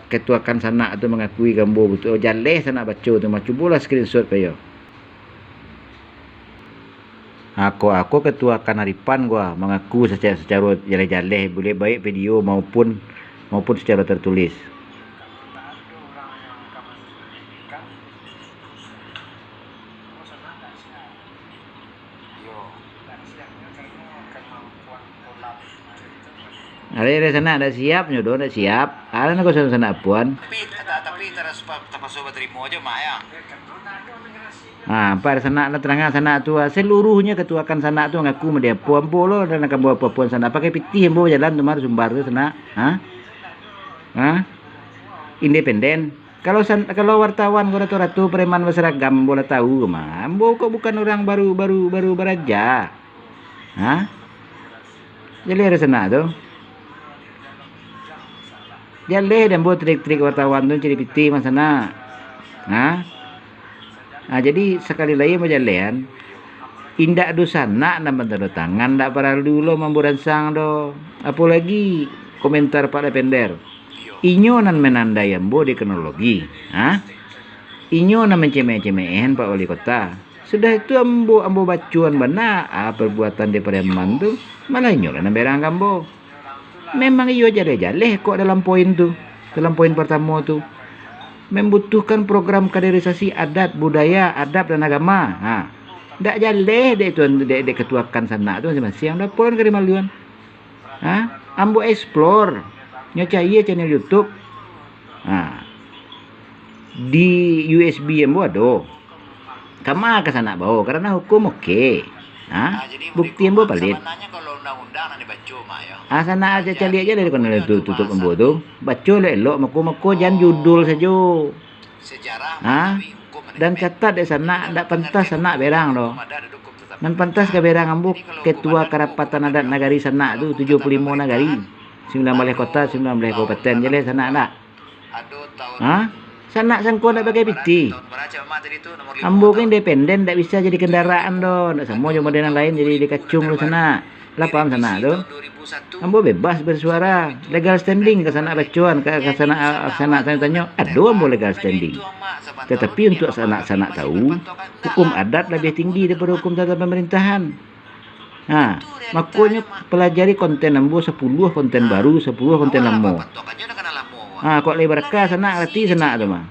ketua kan sanak tu mengakui gambar betul jaleh sanak baca tu macam bola screenshot kayo. Aku ketua kan Haripan gua mengaku secara jaleh boleh baik video maupun secara tertulis. Ada sana ada siap nyodo ada siap. Ada nak sana puan. Tapi terpasu berterima aja Maya. Par sana nak terangan sana tu seluruhnya ketuakan sana tu ngaku media puan polo dan nak bawa puan sana pakai pitih embo jalan tu mar sumbar tu sana. Independen. Kalau wartawan kau ratu preman berseragam boleh tahu mah. Ambo kok bukan orang baru beraja. Jadi ada sana tu. Jaleh dan buat trik-trik wartawan tu ciri piti mas sana. Jadi sekali lagi majalehan indak do sana nama tanda tangan ndak para dulu memburansang do. Apalagi komentar Pak Lepender. Inyo nan menandai ambo di teknologi. Inyo nan mencemeh-cemehin Pak Wali Kota. Sudah itu ambo bacuan benar perbuatan di Pareman tu malah inyo nan berang ambo. Memang iyo jaleh kok dalam poin tu. Dalam poin pertama tu membutuhkan program kaderisasi adat, budaya, adab dan agama. Ndak jaleh dek tu dek ketuakan sana tu masing-masing dah pun ke maluan. Ambo explore nyocai channel YouTube. Di USB ambo ada. Kama ke sana bawa karena hukum okey. Bukti ambo palit. Sana aja cari aja dari kono tutup ambo tu. Baca elok mako jangan judul saja. Dan catat di sana ndak pantas sana berang do. Man pantas ke berang ambo ketua Kerapatan Adat Nagari sana tu 75 nagari. 19 kota, 19 kabupaten jale sana ndak. Sana sangko ndak pakai piti. Ambo kan independen ndak bisa jadi kendaraan do. Ndak semua cuma dengan lain jadi dikacung lu sana. Lah paham sana tu. Ambo bebas bersuara, legal standing ke sana bacuan ke sana tanya, aduh ambo legal standing. Tetapi untuk sana tahu, hukum adat lebih tinggi daripada hukum tata pemerintahan. Makanya pelajari konten ambo 10 konten baru, 10 konten lama. Kok lebar ka sana arti sana tu mah.